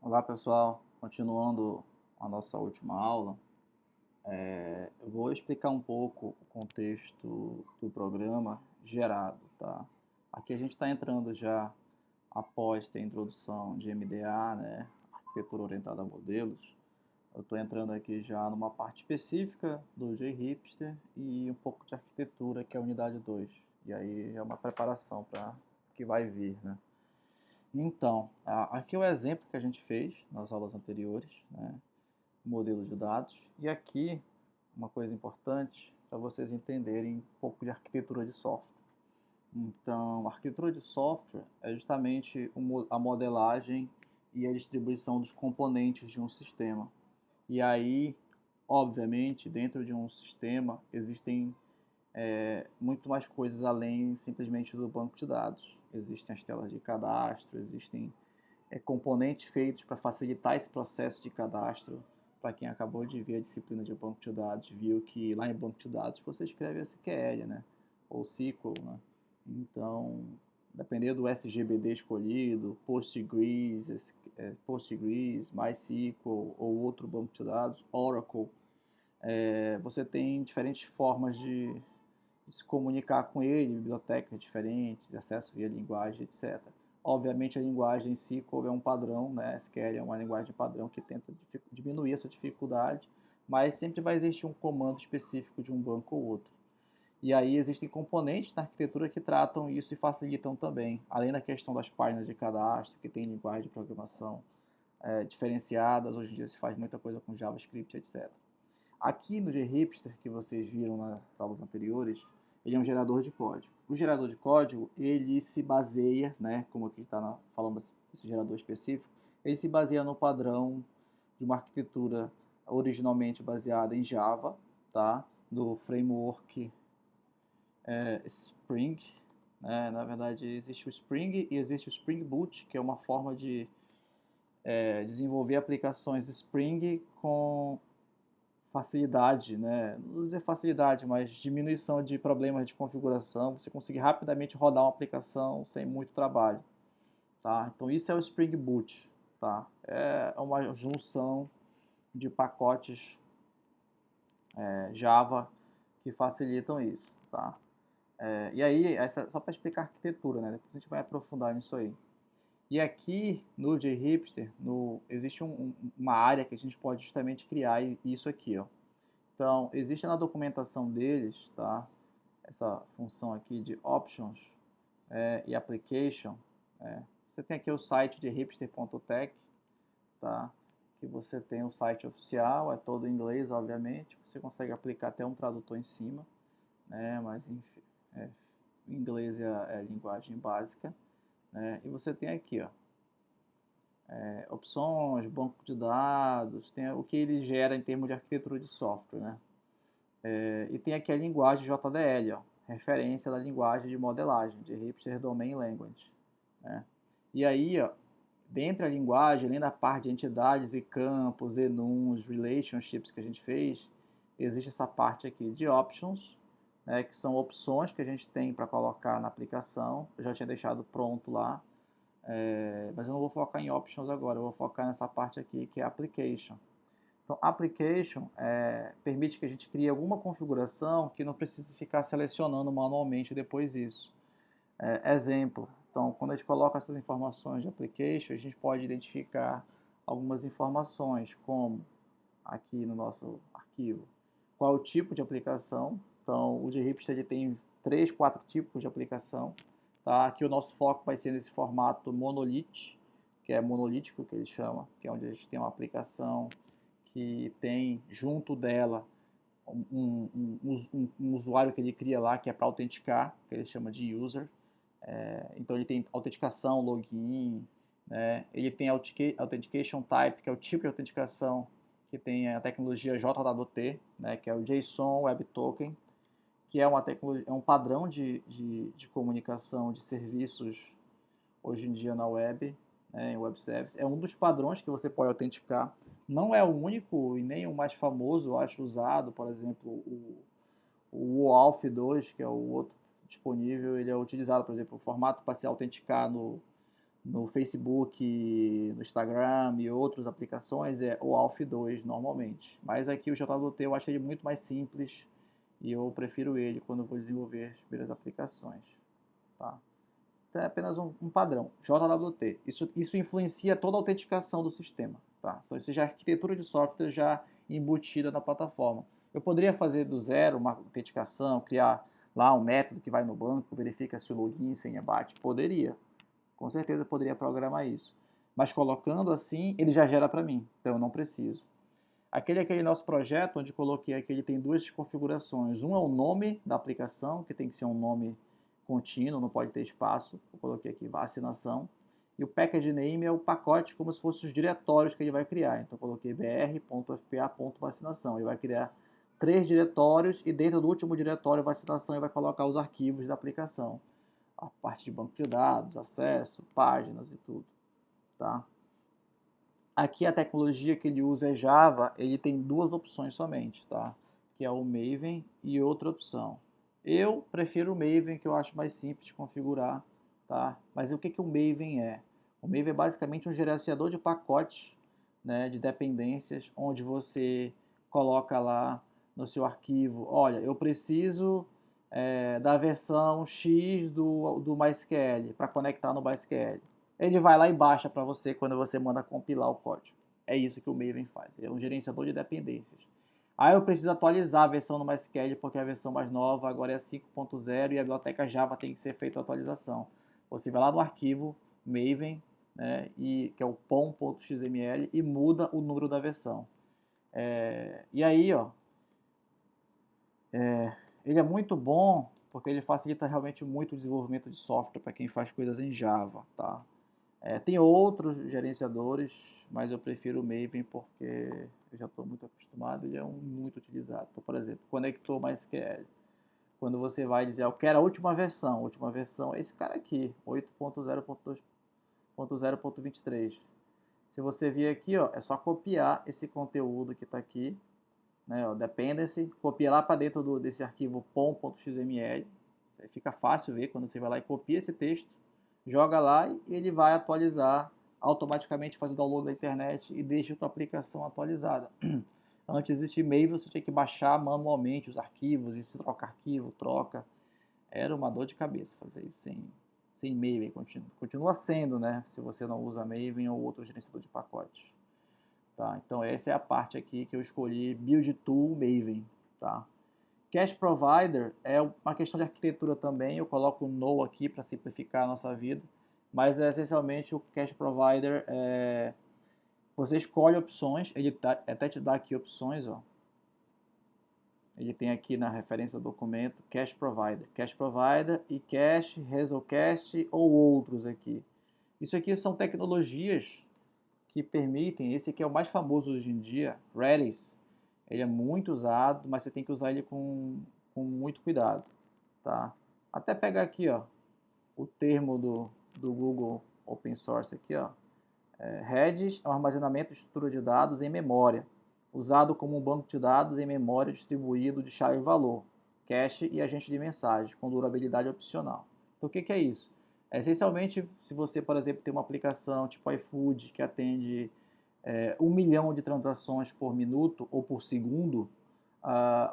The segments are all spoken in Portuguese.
Olá pessoal, continuando a nossa última aula, eu vou explicar um pouco o contexto do programa gerado, tá? Aqui a gente está entrando já após ter a introdução de MDA, né, Arquitetura Orientada a Modelos. Eu estou entrando aqui já numa parte específica do JHipster e um pouco de arquitetura, que é a unidade 2. E aí é uma preparação para o que vai vir, né? Então, aqui é o exemplo que a gente fez nas aulas anteriores, né? Modelo de dados. E aqui, uma coisa importante para vocês entenderem um pouco de arquitetura de software. Então, a arquitetura de software é justamente a modelagem e a distribuição dos componentes de um sistema. E aí, obviamente, dentro de um sistema existem muito mais coisas além simplesmente do banco de dados. Existem as telas de cadastro, existem componentes feitos para facilitar esse processo de cadastro. Para quem acabou de ver a disciplina de banco de dados, viu que lá em banco de dados você escreve SQL, né? Ou SQL, né? Então, dependendo do SGBD escolhido, Postgres, MySQL ou outro banco de dados, Oracle, você tem diferentes formas de se comunicar com ele, bibliotecas diferentes, acesso via linguagem, etc. Obviamente a linguagem SQL é um padrão, né? SQL é uma linguagem padrão que tenta diminuir essa dificuldade, mas sempre vai existir um comando específico de um banco ou outro. E aí existem componentes na arquitetura que tratam isso e facilitam também, além da questão das páginas de cadastro, que tem linguagem de programação diferenciadas, hoje em dia se faz muita coisa com JavaScript, etc. Aqui no JHipster, que vocês viram nas aulas anteriores, ele é um gerador de código. O gerador de código, ele se baseia, né, como aqui está falando desse gerador específico, ele se baseia no padrão de uma arquitetura originalmente baseada em Java, tá? Do framework Spring. Né? Na verdade, existe o Spring e existe o Spring Boot, que é uma forma de desenvolver aplicações Spring com facilidade, né? Não vou dizer facilidade, mas diminuição de problemas de configuração, você conseguir rapidamente rodar uma aplicação sem muito trabalho, tá? Então isso é o Spring Boot, tá? É uma junção de pacotes Java que facilitam isso, tá? E aí, só para explicar a arquitetura, né? Depois a gente vai aprofundar nisso aí. E aqui no JHipster, existe uma área que a gente pode justamente criar isso aqui, ó. Então, existe na documentação deles, tá? Essa função aqui de options e application. Você tem aqui o site de hipster.tech, tá? Que você tem o site oficial, é todo em inglês, obviamente. Você consegue aplicar até um tradutor em cima, né? Mas enfim, o inglês é a linguagem básica, né? E você tem aqui, ó, opções, banco de dados, tem o que ele gera em termos de arquitetura de software, né? E tem aqui a linguagem JDL, ó, referência da linguagem de modelagem, de Hipster Domain Language. Né? E aí, ó, dentro da linguagem, além da parte de entidades e campos, enums, relationships que a gente fez, existe essa parte aqui de options, né, que são opções que a gente tem para colocar na aplicação. Eu já tinha deixado pronto lá, mas eu não vou focar em options agora, eu vou focar nessa parte aqui que é application. Então, application permite que a gente crie alguma configuração que não precise ficar selecionando manualmente depois isso. Exemplo, então, quando a gente coloca essas informações de application, a gente pode identificar algumas informações, como aqui no nosso arquivo, qual é o tipo de aplicação. Então, o JHipster ele tem 3, 4 tipos de aplicação. Tá? Aqui o nosso foco vai ser nesse formato monolith, que é monolítico, que ele chama, que é onde a gente tem uma aplicação que tem junto dela um usuário que ele cria lá, que é para autenticar, que ele chama de user. Então ele tem autenticação, login, né? Ele tem authentication type, que é o tipo de autenticação que tem a tecnologia JWT, né? Que é o JSON Web Token, que é é um padrão de comunicação de serviços hoje em dia na web, né, em web service. É um dos padrões que você pode autenticar. Não é o único e nem o mais famoso, eu acho, usado. Por exemplo, o OAuth 2, que é o outro disponível, ele é utilizado, por exemplo, o formato para se autenticar no Facebook, no Instagram e outras aplicações é o Alpha 2 normalmente. Mas aqui o JWT eu acho ele muito mais simples e eu prefiro ele quando eu vou desenvolver as primeiras aplicações. Tá? Então é apenas um padrão, JWT. Isso influencia toda a autenticação do sistema. Tá? Então isso já é arquitetura de software já embutida na plataforma. Eu poderia fazer do zero uma autenticação, criar lá um método que vai no banco, verifica se o login e senha bate? Poderia. Com certeza poderia programar isso. Mas colocando assim, ele já gera para mim, então eu não preciso. Aquele nosso projeto, onde coloquei aqui, ele tem duas configurações. Um é o nome da aplicação, que tem que ser um nome contínuo, não pode ter espaço. Eu coloquei aqui vacinação. E o package name é o pacote, como se fossem os diretórios que ele vai criar. Então eu coloquei br.fpa.vacinação. Ele vai criar 3 diretórios e dentro do último diretório vacinação ele vai colocar os arquivos da aplicação. A parte de banco de dados, acesso, páginas e tudo, tá? Aqui a tecnologia que ele usa é Java, ele tem duas opções somente, tá? Que é o Maven e outra opção. Eu prefiro o Maven, que eu acho mais simples de configurar, tá? Mas o que o Maven é? O Maven é basicamente um gerenciador de pacotes, né, de dependências, onde você coloca lá no seu arquivo, olha, eu preciso da versão X do MySQL para conectar no MySQL. Ele vai lá e baixa para você quando você manda compilar o código. É isso que o Maven faz, é um gerenciador de dependências. Aí eu preciso atualizar a versão do MySQL porque a versão mais nova agora é 5.0 e a biblioteca Java tem que ser feita a atualização. Você vai lá no arquivo Maven, né, que é o pom.xml e muda o número da versão. E aí, ó, ele é muito bom porque ele facilita realmente muito o desenvolvimento de software para quem faz coisas em Java, tá? Tem outros gerenciadores, mas eu prefiro o Maven porque eu já estou muito acostumado e é muito utilizado. Então, por exemplo, conector MySQL. Quando você vai dizer, eu quero a última versão é esse cara aqui, 8.0.2.0.23. Se você vir aqui, ó, é só copiar esse conteúdo que está aqui, né, ó, dependency, copia lá para dentro desse arquivo pom.xml. Fica fácil ver quando você vai lá e copia esse texto, joga lá e ele vai atualizar automaticamente, faz o download da internet e deixa a tua aplicação atualizada. Antes desse e-mail você tinha que baixar manualmente os arquivos, e se troca arquivo, troca. Era uma dor de cabeça fazer isso sem Maven. Continua sendo, né? Se você não usa Maven ou outro gerenciador de pacotes. Tá? Então essa é a parte aqui que eu escolhi, Build Tool Maven. Tá? Cache Provider é uma questão de arquitetura também, eu coloco o No aqui para simplificar a nossa vida, mas essencialmente o Cache Provider você escolhe opções, ele até te dá aqui opções, ó. Ele tem aqui na referência do documento Cache Provider e Cache, Resolcache ou outros aqui. Isso aqui são tecnologias que permitem, esse aqui é o mais famoso hoje em dia, Redis. Ele é muito usado, mas você tem que usar ele com muito cuidado, tá? Até pegar aqui, ó, o termo do Google Open Source aqui, ó. Redis é um armazenamento de estrutura de dados em memória, usado como um banco de dados em memória distribuído de chave e valor, cache e agente de mensagem, com durabilidade opcional. Então, o que é isso? Essencialmente, se você, por exemplo, tem uma aplicação tipo iFood que atende 1 milhão de transações por minuto ou por segundo,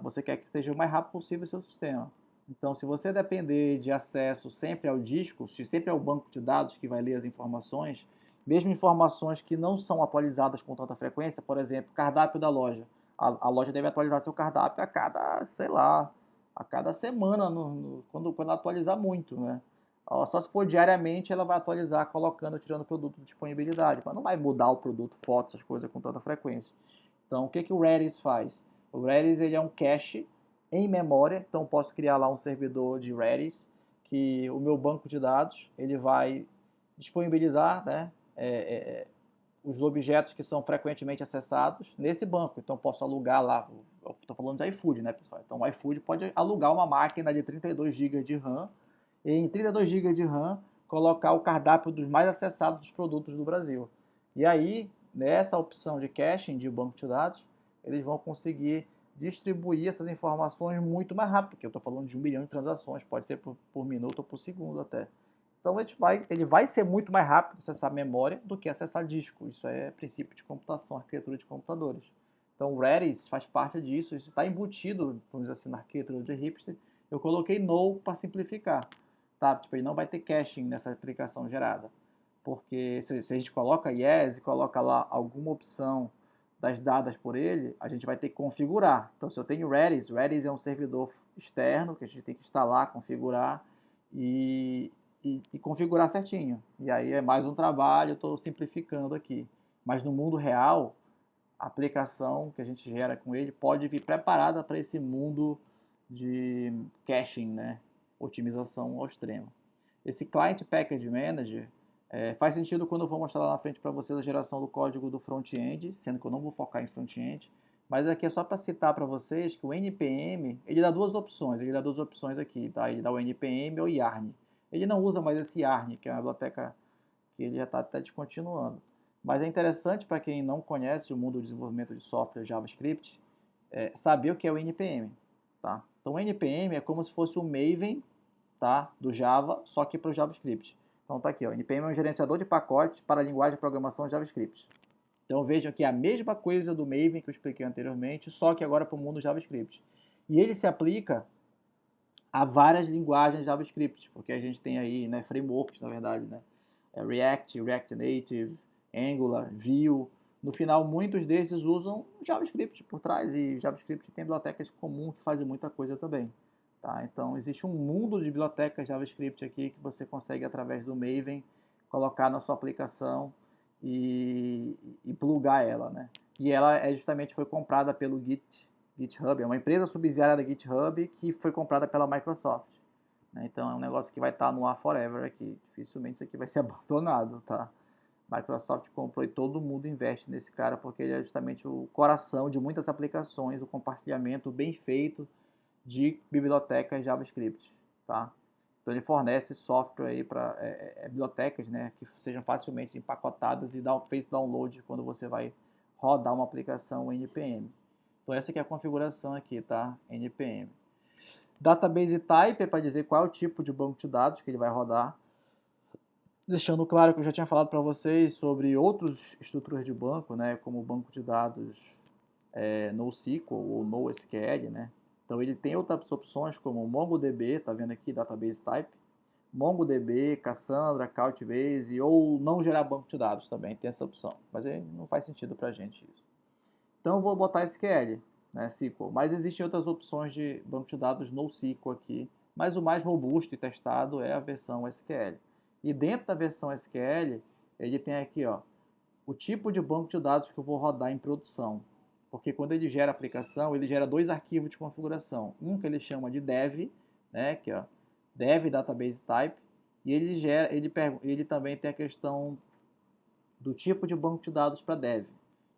você quer que esteja o mais rápido possível o seu sistema. Então, se você depender de acesso sempre ao disco, se sempre é o banco de dados que vai ler as informações, mesmo informações que não são atualizadas com tanta frequência, por exemplo, cardápio da loja. A loja deve atualizar seu cardápio a cada, sei lá, a cada semana, quando atualizar muito, né? Só se for diariamente, ela vai atualizar, colocando, tirando o produto de disponibilidade. Mas não vai mudar o produto, fotos, essas coisas com tanta frequência. Então, o que o Redis faz? O Redis ele é um cache em memória, então posso criar lá um servidor de Redis, que o meu banco de dados ele vai disponibilizar, né, os objetos que são frequentemente acessados nesse banco. Então posso alugar lá, estou falando de iFood, né, pessoal? Então o iFood pode alugar uma máquina de 32 GB de RAM e em 32 GB de RAM colocar o cardápio dos mais acessados dos produtos do Brasil. E aí, nessa opção de caching de banco de dados, eles vão conseguir distribuir essas informações muito mais rápido, porque eu estou falando de 1 milhão de transações, pode ser por minuto ou por segundo até. Então ele vai ser muito mais rápido acessar memória do que acessar disco. Isso é princípio de computação, arquitetura de computadores. Então o Redis faz parte disso, isso está embutido, vamos dizer assim, na arquitetura de Hipster. Eu coloquei no para simplificar, tá? Tipo, ele não vai ter caching nessa aplicação gerada, porque se a gente coloca yes e coloca lá alguma opção das dadas por ele, a gente vai ter que configurar. Então se eu tenho Redis, Redis é um servidor externo que a gente tem que instalar, configurar e configurar certinho. E aí é mais um trabalho, eu estou simplificando aqui. Mas no mundo real, a aplicação que a gente gera com ele pode vir preparada para esse mundo de caching, né? Otimização ao extremo. Esse Client Package Manager faz sentido quando eu vou mostrar lá na frente para vocês a geração do código do front-end, sendo que eu não vou focar em front-end. Mas aqui é só para citar para vocês que o NPM, ele dá duas opções, aqui, tá? Ele dá o NPM ou Yarn. Ele não usa mais esse Yarn, que é uma biblioteca que ele já está até descontinuando. Mas é interessante para quem não conhece o mundo do desenvolvimento de software JavaScript, saber o que é o NPM. Tá? Então o NPM é como se fosse o Maven, tá, do Java, só que para o JavaScript. Então tá aqui, ó, NPM é um gerenciador de pacotes para a linguagem de programação JavaScript. Então vejam que é a mesma coisa do Maven que eu expliquei anteriormente, só que agora para o mundo JavaScript. E ele se aplica a várias linguagens JavaScript, porque a gente tem aí, né, frameworks, na verdade, né, React, React Native, Angular, Vue. No final, muitos desses usam JavaScript por trás, e JavaScript tem bibliotecas comuns que fazem muita coisa também. Tá? Então, existe um mundo de bibliotecas JavaScript aqui que você consegue, através do Maven, colocar na sua aplicação e plugar ela. Né? E ela justamente foi comprada pelo GitHub, é uma empresa subsidiária da GitHub que foi comprada pela Microsoft. Né? Então é um negócio que vai estar no ar forever aqui. Dificilmente isso aqui vai ser abandonado, tá? Microsoft comprou e todo mundo investe nesse cara porque ele é justamente o coração de muitas aplicações, o compartilhamento bem feito de bibliotecas JavaScript, tá? Então ele fornece software aí para bibliotecas, né, que sejam facilmente empacotadas e feito download quando você vai rodar uma aplicação NPM. Então essa aqui é a configuração aqui, tá? NPM. Database Type é para dizer qual é o tipo de banco de dados que ele vai rodar. Deixando claro que eu já tinha falado para vocês sobre outras estruturas de banco, né, como o banco de dados NoSQL ou NoSQL, né? Então ele tem outras opções como MongoDB, tá vendo aqui, Database Type, MongoDB, Cassandra, Couchbase ou não gerar banco de dados também, tem essa opção. Mas aí não faz sentido para a gente isso. Então eu vou botar SQL, né, SQL. Mas existem outras opções de banco de dados NoSQL aqui, mas o mais robusto e testado é a versão SQL. E dentro da versão SQL, ele tem aqui, ó, o tipo de banco de dados que eu vou rodar em produção. Porque quando ele gera a aplicação, ele gera dois arquivos de configuração. Um que ele chama de dev, né, que é dev database type, e ele também tem a questão do tipo de banco de dados para dev.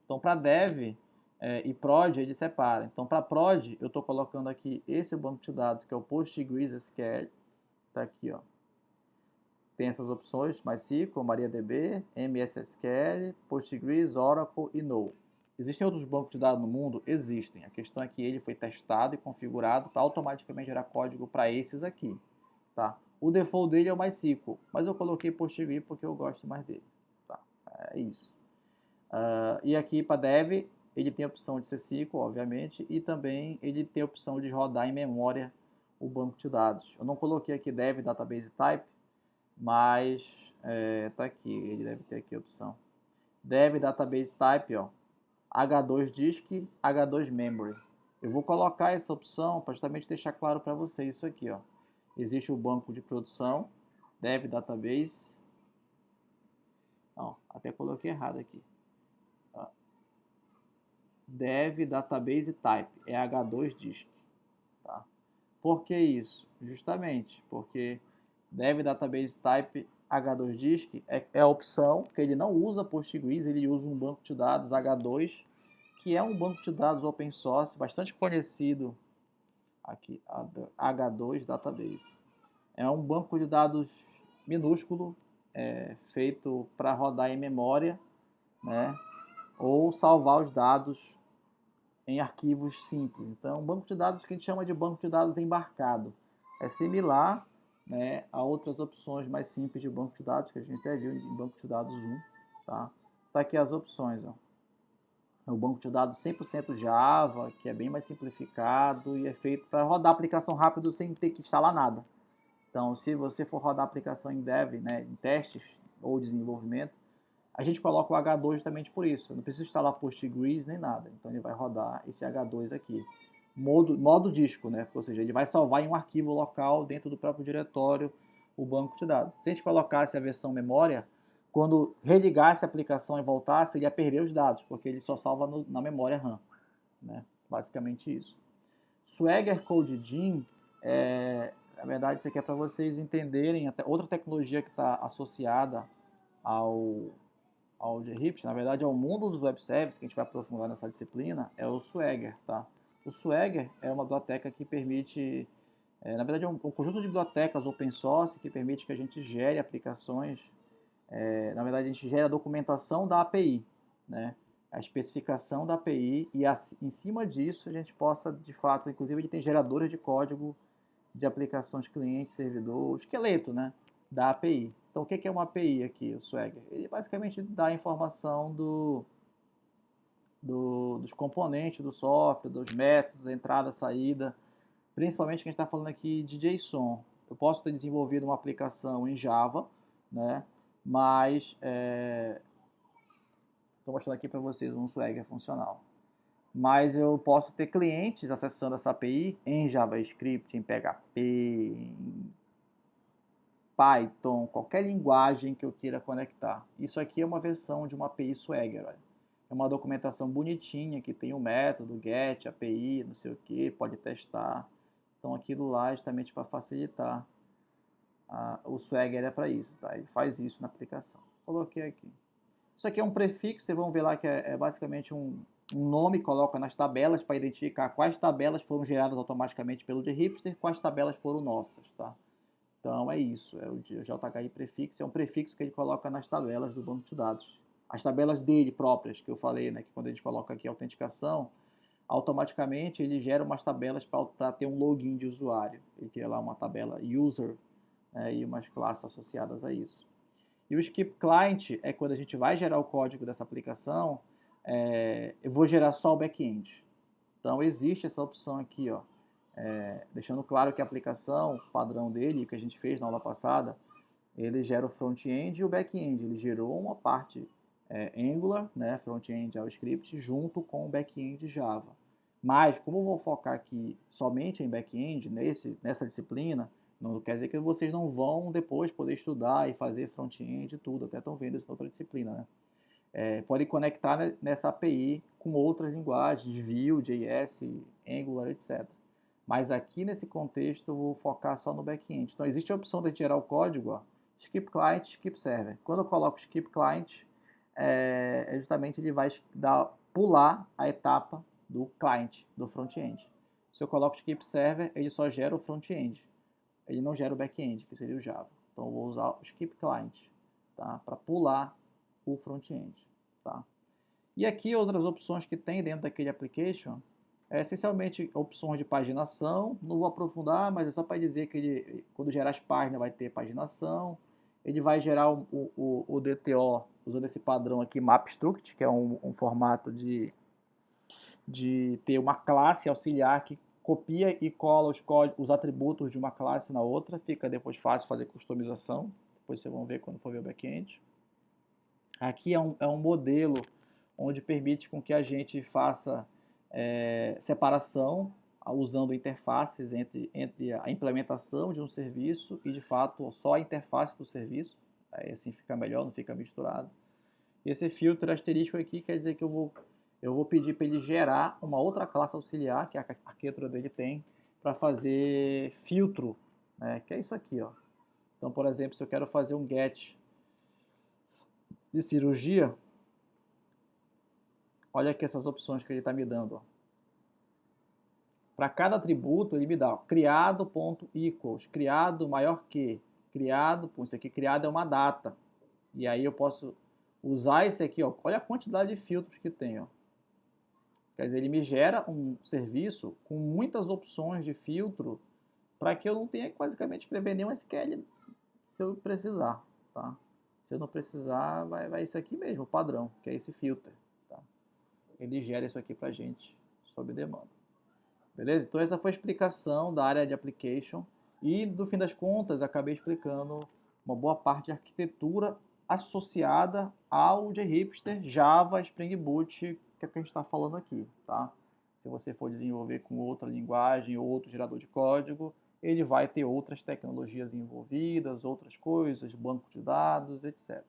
Então, para dev e prod, ele separa. Então, para prod, eu estou colocando aqui esse banco de dados, que é o PostgreSQL. Está aqui, ó. Tem essas opções, MySQL, MariaDB, MS SQL, Postgres, Oracle e No. Existem outros bancos de dados no mundo? Existem. A questão é que ele foi testado e configurado para automaticamente gerar código para esses aqui. Tá? O default dele é o MySQL, mas eu coloquei Postgres porque eu gosto mais dele. Tá? É isso. E aqui para dev, ele tem a opção de ser SQL, obviamente, e também ele tem a opção de rodar em memória o banco de dados. Eu não coloquei aqui dev database type, mas tá aqui, ele deve ter aqui a opção. Dev database type, ó, H2 disk, H2 memory. Eu vou colocar essa opção para justamente deixar claro para vocês isso aqui, ó. Existe o banco de produção, dev database. Não, até coloquei errado aqui. Dev database type é H2 disk, tá? Por que isso? Justamente porque Dev Database Type H2 Disk é a opção que ele não usa Postgres, ele usa um banco de dados H2, que é um banco de dados open source bastante conhecido aqui, H2 Database. É um banco de dados minúsculo, feito para rodar em memória, né, ou salvar os dados em arquivos simples. Então, um banco de dados que a gente chama de banco de dados embarcado. É similar né, a outras opções mais simples de banco de dados, que a gente até viu em banco de dados 1, tá? Tá aqui as opções, ó. O banco de dados 100% Java, que é bem mais simplificado e é feito para rodar a aplicação rápido sem ter que instalar nada. Então, se você for rodar a aplicação em dev, né, em testes ou desenvolvimento, a gente coloca o H2 justamente por isso. Eu não preciso instalar Postgres nem nada. Então, ele vai rodar esse H2 aqui. Modo disco, né? Ou seja, ele vai salvar em um arquivo local dentro do próprio diretório o banco de dados. Se a gente colocasse a versão memória, quando religasse a aplicação e voltasse, ele ia perder os dados, porque ele só salva na memória RAM. Né? Basicamente isso. Swagger CodeGen, na verdade, isso aqui é para vocês entenderem até outra tecnologia que está associada ao JRipt, na verdade, ao mundo dos web services, que a gente vai aprofundar nessa disciplina, é o Swagger, tá? O Swagger é uma biblioteca que permite, na verdade, é um conjunto de bibliotecas open source que permite que a gente gere aplicações, na verdade, a gente gera a documentação da API, né? A especificação da API e em cima disso a gente possa, de fato, inclusive ele tem geradores de código de aplicações cliente, servidor, o esqueleto, né, da API. Então, o que é uma API aqui, o Swagger? Ele basicamente dá a informação dos componentes do software, dos métodos, entrada, saída, principalmente que a gente está falando aqui de JSON. Eu posso ter desenvolvido uma aplicação em Java, né, mas estou mostrando aqui para vocês um Swagger funcional. Mas eu posso ter clientes acessando essa API em JavaScript, em PHP, em Python, qualquer linguagem que eu queira conectar. Isso aqui é uma versão de uma API Swagger. Olha. É uma documentação bonitinha que tem o método, get, API, não sei o que, pode testar. Então aquilo lá é justamente para facilitar. O Swagger é para isso, tá? Ele faz isso na aplicação. Coloquei aqui. Isso aqui é um prefixo, vocês vão ver lá que é basicamente um nome que coloca nas tabelas para identificar quais tabelas foram geradas automaticamente pelo JHipster, quais tabelas foram nossas, tá? Então é isso, é o JHI prefixo, é um prefixo que ele coloca nas tabelas do banco de dados. As tabelas dele próprias, que eu falei, né, que quando a gente coloca aqui autenticação, automaticamente ele gera umas tabelas para ter um login de usuário. Ele cria lá uma tabela user, né, e umas classes associadas a isso. E o skip client é quando a gente vai gerar o código dessa aplicação, eu vou gerar só o back-end. Então existe essa opção aqui, ó, deixando claro que a aplicação, o padrão dele, que a gente fez na aula passada, ele gera o front-end e o back-end. Ele gerou uma parte Angular, né, front-end JavaScript, junto com o back-end Java. Mas, como eu vou focar aqui somente em back-end, nessa disciplina, não quer dizer que vocês não vão depois poder estudar e fazer front-end e tudo, até estão vendo isso na outra disciplina, né? Podem conectar nessa API com outras linguagens, Vue, JS, Angular, etc. Mas aqui nesse contexto eu vou focar só no back-end. Então existe a opção de gerar o código, ó, skip client, skip server. Quando eu coloco skip client, justamente ele vai pular a etapa do client, do front-end. Se eu coloco skip server, ele só gera o front-end. Ele não gera o back-end, que seria o Java. Então eu vou usar o skip client, tá? Para pular o front-end, tá? E aqui outras opções que tem dentro daquele application, essencialmente opções de paginação, não vou aprofundar, mas é só para dizer que ele, quando gerar as páginas vai ter paginação, ele vai gerar o DTO usando esse padrão aqui, MapStruct, que é um formato de ter uma classe auxiliar que copia e cola os atributos de uma classe na outra, fica depois fácil fazer customização, depois vocês vão ver quando for ver o back-end. Aqui é um modelo onde permite com que a gente faça separação usando interfaces entre a implementação de um serviço e, de fato, só a interface do serviço. Aí assim fica melhor, não fica misturado. Esse filtro asterístico aqui quer dizer que eu vou pedir para ele gerar uma outra classe auxiliar, que a arquitetura dele tem, para fazer filtro, né, que é isso aqui, ó. Então, por exemplo, se eu quero fazer um get de cirurgia, olha aqui essas opções que ele está me dando. Para cada atributo, ele me dá ó, criado.equals, criado maior que, criado, isso aqui criado é uma data. E aí eu posso usar esse aqui, ó, olha a quantidade de filtros que tem, ó. Quer dizer, ele me gera um serviço com muitas opções de filtro para que eu não tenha que basicamente escrever nenhum SQL se eu precisar, tá? Se eu não precisar, vai isso aqui mesmo, o padrão, que é esse filter, tá? Ele gera isso aqui para gente, sob demanda. Beleza? Então essa foi a explicação da área de application e, no fim das contas, acabei explicando uma boa parte de arquitetura associada ao JHipster, Java, Spring Boot, que é o que a gente está falando aqui, tá? Se você for desenvolver com outra linguagem ou outro gerador de código, ele vai ter outras tecnologias envolvidas, outras coisas, banco de dados, etc.